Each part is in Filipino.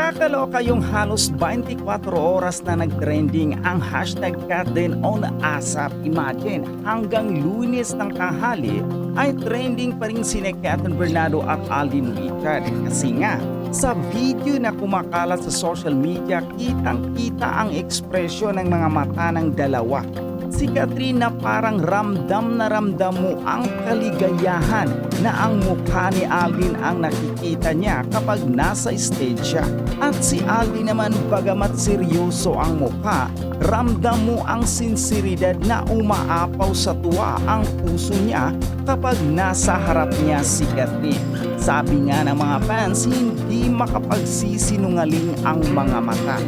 Nakakaloka yung halos 24 oras na nag-trending ang hashtag Katden on ASAP. Imagine, hanggang Lunes ng tanghali ay trending pa rin sina Katden Bernardo at Alden Richard. Kasi nga, sa video na kumakalat sa social media, kitang-kita ang ekspresyon ng mga mata ng dalawa. Si Catherine na parang ramdam na ramdam mo ang kaligayahan na ang mukha ni Alden ang nakikita niya kapag nasa stage siya. At si Alden naman bagamat seryoso ang mukha, ramdam mo ang sinseridad na umaapaw sa tuwa ang puso niya kapag nasa harap niya si Catherine. Sabi nga ng mga fans, hindi makapagsisinungaling ang mga mata.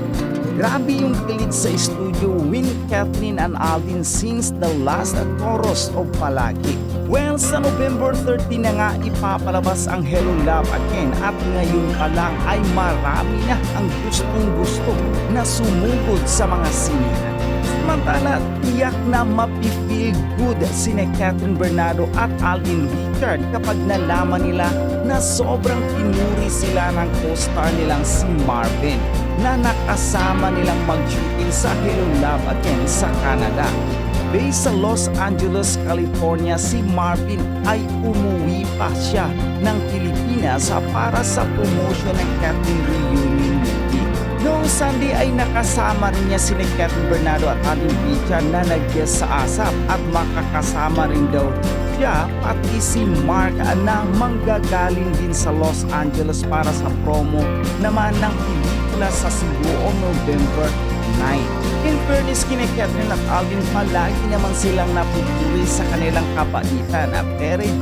Grabe yung kilig sa studio when Catherine and Alden sings the last chorus of Palagi. Well, sa November 30 na nga ipapalabas ang Hello Love Again at ngayon pa lang ay marami na ang gustong-gusto na sumugod sa mga sinehan. Samantala, tiyak na mapifeel good sina Katden Bernardo at Alden Richard kapag nalaman nila na sobrang pinuri sila ng co-star nilang si Marvin na nakasama nilang mag-shooting sa Hello Love Again sa Canada. Based sa Los Angeles, California, si Marvin ay umuwi pa siya ng Pilipinas para sa promotion ng Katden reunion movie. Noong Sunday ay nakasama rin niya si Katden Bernardo at Alden Richard na nag-guest sa ASAP at makakasama rin daw siya pati si Mark na manggagaling din sa Los Angeles para sa promo naman ng pelikula sa Cebu on November 9. In fairness kina Catherine at Alden, palagi naman silang napupuri sa kanilang kapaitan at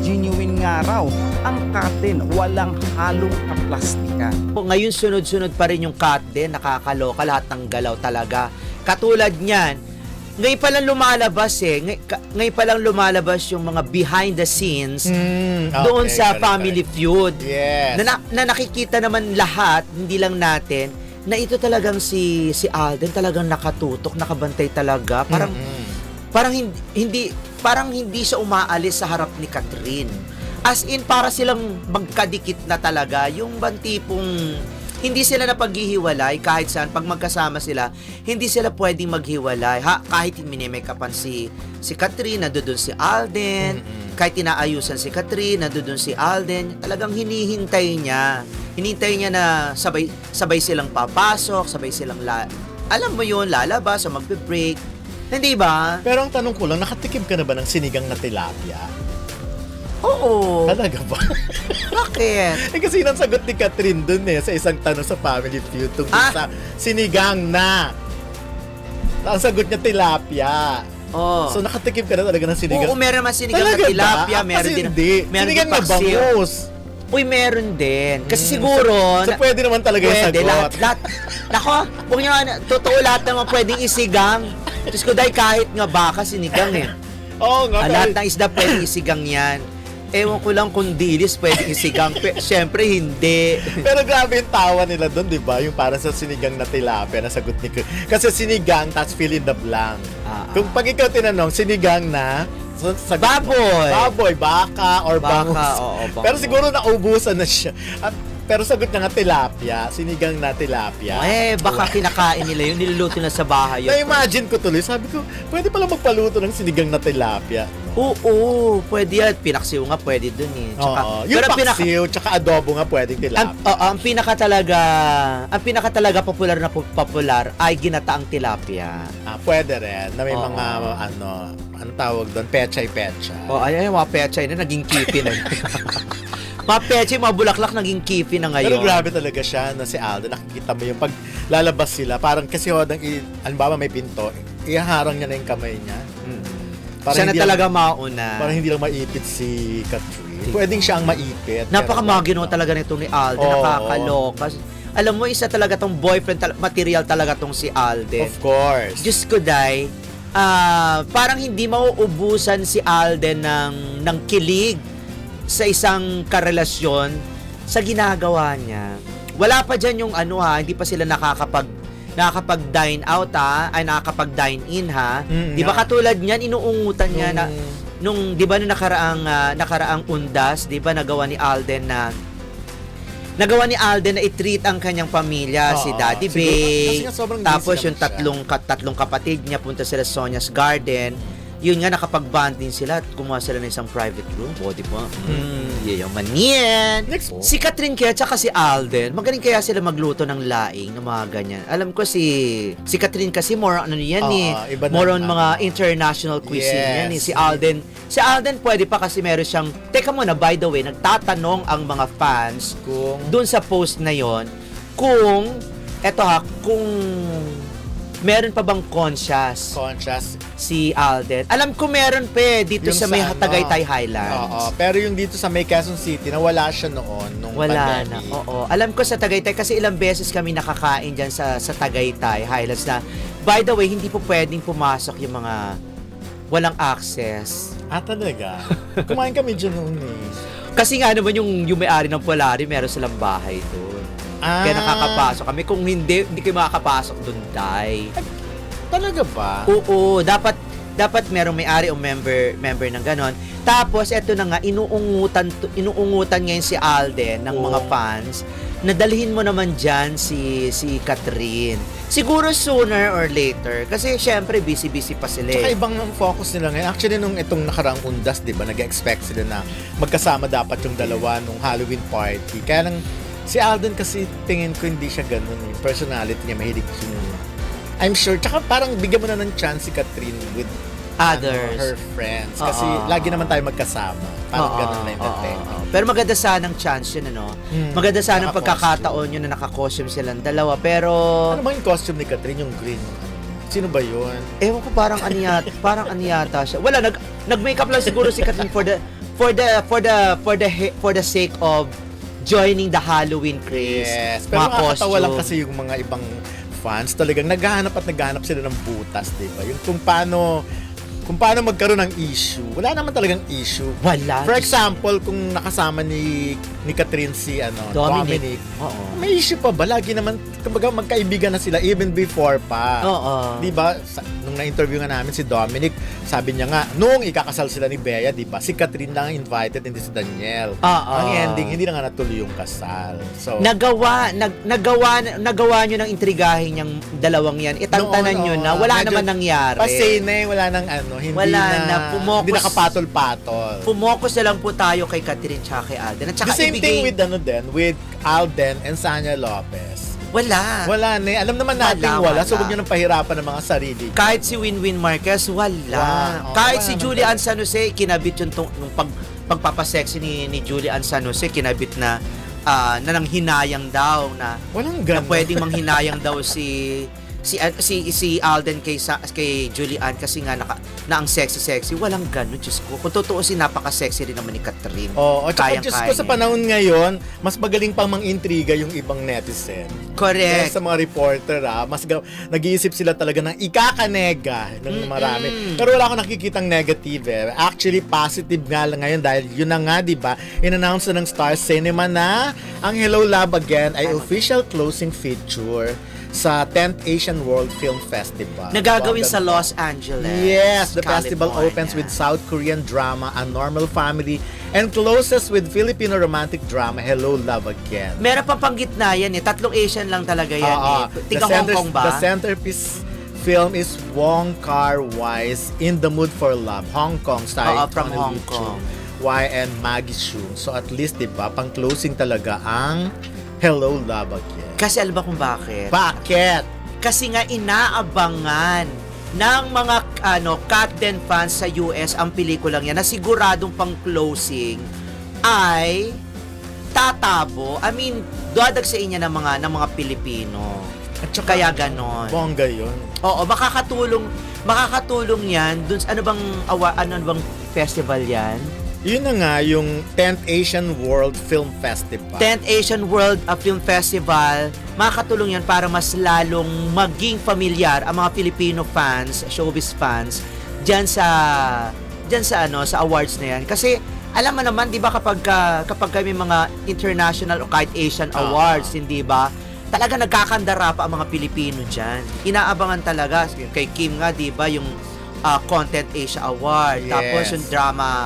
genuine nga raw ang Katden, walang halong kaplastikan. Ngayon sunod-sunod pa rin yung Katden, nakakaloka, lahat ng galaw talaga. Katulad niyan, ngayon pa lang lumalabas ngayon pa lang lumalabas yung mga behind the scenes doon sa Family Feud. Yes. Na nakikita naman lahat, hindi lang natin, na ito talagang si Alden talagang nakatutok, nakabantay talaga. Parang hindi siya umaalis sa harap ni Catherine. As in, para silang magkadikit na talaga. Yung bantipong hindi sila napaghihiwalay kahit saan. Pag magkasama sila, hindi sila pwedeng maghiwalay. Kahit minimake-upan si Catherine, nandoon si Alden. Kahit inaayusan si Catherine, nandoon si Alden. Talagang hinihintay niya. Hinihintay niya na sabay silang papasok, sabay silang alam mo yun, lalabas o magbe-break. Hindi ba? Pero ang tanong ko lang, nakatikim ka na ba ng sinigang na tilapia? Oo. Talaga ba? Bakit? Kasi yun ang sagot ni Catherine dun sa isang tanong sa Family Feud tungkol sa sinigang na. Ang sagot niya tilapia. Oh. So nakatikim ka na talaga ng sinigang. Oo, meron naman sinigang na tilapia, meron din. Meron sinigang na bangus. Uy, meron din. Kasi siguro... So pwede naman talaga yung sagot. Lahat. Nako, huwag niyo, totoo lahat naman pwedeng isigang. Diyos ko, dahil kahit nga baka sinigang Oo nga. Lahat ng isda pwedeng isigang yan. Ewan ko lang kung dilis pwedeng isigang. Siyempre, hindi. Pero grabe yung tawa nila doon, di ba? Yung para sa sinigang na tilapia na sagot ni kasi sinigang, tas fill in the blank. Kung pag ikaw tinanong, sinigang na... Baboy, baka, or bangus. Oo, pero siguro naubusan na siya. Pero sagot niya nga tilapia, sinigang na tilapia. Baka kinakain nila yun, niluluto na sa bahay yun. Na-imagine ko tuloy, sabi ko, pwede pala magpaluto ng sinigang na tilapia. Oo, pwede yan. Pinaksiw nga, pwede dun Tsaka, yung paksiw, tsaka adobo nga pwedeng tilapia. Ang pinaka talaga popular ay ginataang tilapia. Pwede rin, na may mga, ang tawag doon, pechay-pechay. Mga pechay na naging kipi na. Mga pechay, mga bulaklak naging kipi na ngayon. Pero grabe talaga siya na si Alden. Nakikita mo yung pag lalabas sila, parang kasi halimbawa may pinto, ihaharang niya na yung kamay niya. Siya na talaga mauna. Parang hindi lang maipit si Catherine. Pwedeng siyang maipit. Napakamagino talaga nito ni Alden. Nakakaloka. Alam mo, isa talaga tong boyfriend material talaga tong si Alden. Of course. Diyos ko, day. Parang hindi mauubusan si Alden ng kilig sa isang karelasyon sa ginagawa niya. Wala pa dyan yung hindi pa sila nakakapag-dine out ay nakakapag-dine in Di ba katulad niyan, inuungutan niya na nung di ba nakaraang undas, di ba nagawa ni Alden na nagawa ni Alden na i-treat ang kanyang pamilya, si Oo, Daddy siguro, Bay, kasi nga sobrang tapos busy yung naman siya. tatlong kapatid niya punta sila sa Sonia's Garden. Yun nga, nakapag-bond din sila at gumawa sila ng isang private room. O, di ba? Yayaman yan. Next. Si Catherine kaya tsaka si Alden, magaling kaya sila magluto ng laing, ng mga ganyan. Alam ko si Catherine kasi more on ano yan Iba na more on ang- mga international cuisine Yes. yan Si Alden pwede pa kasi meron siyang, teka muna, by the way, nagtatanong ang mga fans Kung dun sa post na yon kung kung meron pa bang conscious si Alden. Alam ko meron pa dito Yung sa may sa ano, Tagaytay Highlands. Oo, pero yung dito sa may Quezon City, nawala siya noon nung Wala na. pandemic. Oo. Alam ko sa Tagaytay kasi ilang beses kami nakakain diyan sa Tagaytay Highlands na, by the way, hindi po pwedeng pumasok yung mga walang access. Talaga? Kumain kami dyan noon eh. Kasi nga naman yung may-ari ng Polari, meron silang bahay doon. Kaya nakakapasok kami. Kung hindi kayo makakapasok doon, Day. Talaga ba? Oo, dapat merong may-ari o member ng ganon. Tapos eto na nga, inuungutan ngayon si Alden ng mga fans na dalhin mo naman dyan si Catherine. Siguro sooner or later kasi syempre busy pa sila. Tsaka ibang ang focus nila ngayon. Actually, nung itong nakaraang undas, di ba, nag-expect sila na magkasama dapat yung dalawa nung Halloween party. Kaya lang, si Alden kasi tingin ko hindi siya ganun. Yung personality niya, mahilig yung I'm sure. Tsaka parang bigyan mo na ng chance si Catherine with Others. her friends. Kasi Oo. lagi naman tayo magkasama. Parang ganun na yung dating. Pero maganda sanang chance yun, ano? Maganda sanang pagkakataon yun na naka-costume silang dalawa. Pero, Ano ba yung costume ni Catherine? Yung green? Sino ba yun? ewan ko, parang aniyata siya. Wala, nag-makeup lang siguro si Catherine for the sake of joining the Halloween craze. Yes. Pero Mga nakakatawa costume. lang kasi yung mga ibang fans talagang naghahanap sila ng butas, di ba? Yung kung paano magkaroon ng issue. Wala naman talagang issue. Wala. For example, kung nakasama ni Catherine si Dominic. Oo. May issue pa ba? Lagi naman, kumbaga magkaibigan na sila even before pa. Oo. Di ba? Nung na-interview nga namin si Dominic, sabi niya nga, nung ikakasal sila ni Bea, di ba? Si Catherine lang ang invited, hindi si Daniel. Oo. Ang ending, hindi na nga natuloy yung kasal. So, Nagawa nyo ng intrigahin yung dalawang yan. Itantanan nyo na wala medyo naman nangyari. Pasay na eh, wala nang hindi Wala na, hindi nakapatol-patol. Pumokus na lang po tayo kay Catherine tsaka kay Alden. At The tsaka same thing ibigay, with Alden and Sanya Lopez. wala. Wala na eh. Alam naman natin wala. So, Wala. huwag nyo nang pahirapan ng mga sarili. Kahit si Winwin Marquez, wala. Wow. Kahit Wala si naman Julian San Jose, kinabit yung nung pagpapasexy ni Julian San Jose, kinabit na nanghinayang daw na Walang na ganun. pwedeng manghinayang daw si Alden kay Julian kasi nga na ang sexy. Walang ganun, Diyos ko. Kung tutuusin, napaka-sexy rin naman ni Catherine. Oo, at saka Diyos ko Kayang-kaya sa panahon ngayon, mas magaling pang mang-intriga yung ibang netizen. Kaya Correct. sa mga reporter, nag-iisip sila talaga ng ikakanega ng marami. Pero wala akong nakikitang negative eh. Actually, positive nga lang ngayon dahil yun na nga, di ba? In-announce na ng Star Cinema na ang Hello Love Again ay official closing feature sa 10th Asian World Film Festival. Nagagawin Wow, sa ganda. Los Angeles, Yes, the festival California. opens with South Korean drama A Normal Family and closes with Filipino romantic drama Hello Love Again. Meron pa pang gitna yan eh. 3 Asian lang talaga yan eh. Tiga Hong Kong ba? The centerpiece film is Wong Kar-wai's In the Mood for Love, Hong Kong, starring from Tony Hong Leung Kong. Wai and Maggie Cheung. So at least, di ba, pang closing talaga ang Hello Love Again. Kasi alam ba kung bakit? Bakit? Kasi nga inaabangan ng mga Cat Den fans sa US ang pelikulang yan na siguradong pang closing ay tatabo. I mean, dadagsain niya ng mga Pilipino. At saka, Kaya ganon. bongga yun. Oo, makakatulong yan dun sa ano bang festival yan? Yun na nga, yung 10th Asian World Film Festival. 10th Asian World Film Festival, makakatulong yan para mas lalong maging familiar ang mga Filipino fans, showbiz fans, dyan sa awards na yan. Kasi, alam mo naman, di ba, kapag may mga international o kahit Asian awards, hindi ba, talaga nagkakandara pa ang mga Pilipino dyan. Inaabangan talaga, kay Kim nga, di ba, yung Content Asia Award, Yes. tapos yung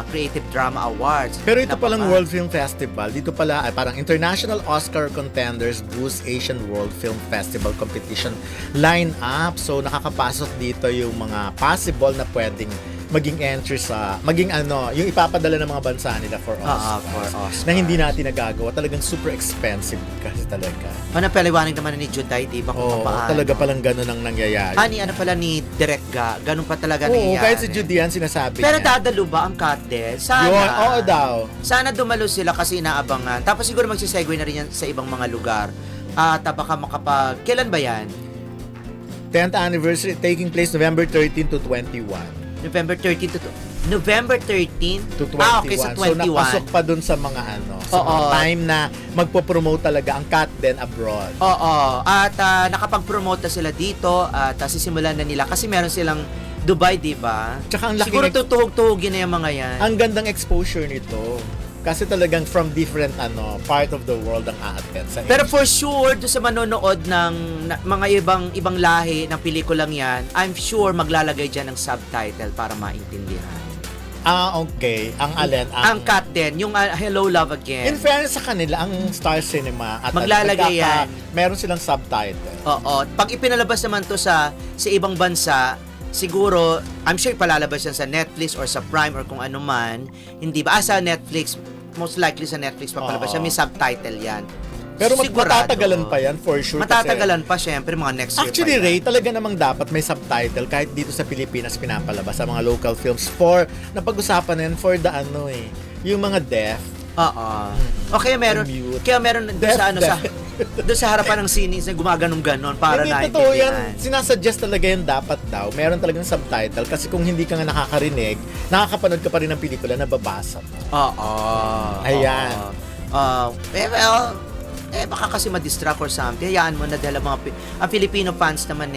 Creative Drama Awards. Pero ito Naku, palang ma. World Film Festival, dito pala ay parang International Oscar Contenders Boost Asian World Film Festival Competition line-up. So nakakapasok dito yung mga possible na pwedeng maging entry yung ipapadala ng mga bansa nila for Oscars. For Oscars. Na hindi natin nagagawa. Talagang super expensive kasi talaga. Paliwanag naman ni Juday, di ba? Oo, Kung paano. talaga palang ganun ang nangyayari. Ano pala ni Direk Ga, ganun pa talaga Oo, nangyayari. kahit si Judy yan sinasabi Pero niya. dadalo ba ang Katdel? Sana. Yun, oo daw. Sana dumalo sila kasi inaabangan. Tapos siguro magsisegue na rin yan sa ibang mga lugar. At baka kailan ba yan? 10th anniversary taking place November 13 to 21. November 13 November 13? To 21. Okay, sa So, 21. napasok pa dun sa mga sa Oo. mga time na magpo-promote talaga ang Cat Den abroad. Oo. At nakapag-promote na sila dito at sisimulan na nila kasi meron silang Dubai, di ba? Tsaka ang laki Siguro tutuhog-tuhogin na yung mga yan. ang gandang exposure nito. Kasi talagang from different part of the world ang aattend sa Pero for sure, doon sa manonood ng mga ibang lahi ng pelikulang yan, I'm sure maglalagay dyan ng subtitle para maintindihan. Okay. Ang alin? Ang Cat Den, yung Hello Love In Again. fairness sa kanila, ang Star Cinema at Maglalagay yan. meron silang subtitle. Oo. Pag ipinalabas naman to sa ibang bansa, siguro, I'm sure ipalalabas yan sa Netflix or sa Prime or kung ano man. Hindi ba? Sa Netflix, most likely sa Netflix papalabas Oo. yan. May subtitle yan. Pero Sigurado. matatagalan pa yan for sure. Matatagalan pa, syempre, mga next year Actually, pa yan. Ray, talaga namang dapat may subtitle kahit dito sa Pilipinas pinapalabas sa mga local films napag-usapan na yan for the yung mga deaf. Oo. O kaya meron, Mute. doon Deaf, sa deaf. doon sa harapan ng sinis na gumaganong-ganon para Hindi totoo yan. naintindihan. Sinasuggest talaga yan dapat daw. Meron talagang subtitle kasi kung hindi ka nga nakakarinig, nakakapanood ka pa rin ng pelikula na babasa mo. Oo. Ayan. Baka kasi ma-distract or something. Hayaan mo na dahil ang Filipino fans naman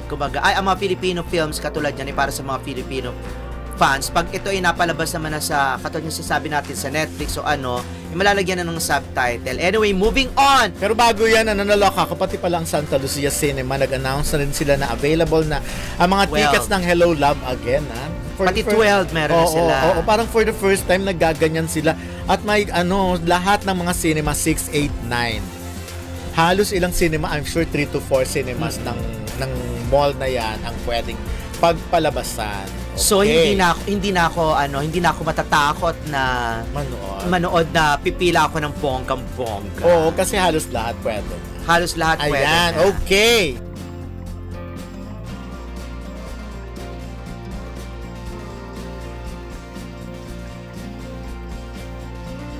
kumbaga, ang mga Filipino films katulad yan para sa mga Filipino fans. Pag ito ay napalabas naman na katulad yung sasabi natin sa Netflix o malalagyan na ng subtitle. Anyway, moving on! Pero bago yan, naloka ko, pati pala ang Santa Lucia Cinema, nag-announce na rin sila na available na ang mga tickets ng Hello Love Again. Pati 12 meron na sila. Oo, parang for the first time naggaganyan sila. At may lahat ng mga cinema 6, 8, 9. Halos ilang cinema, I'm sure 3 to 4 cinemas ng mall na yan ang pwedeng pagpalabasan. Okay. So hindi na ako matatakot na manood na pipila ako ng bonggang-bongga. Oo, kasi halos lahat pwede. Halos lahat pwede. Ayan, na. okay.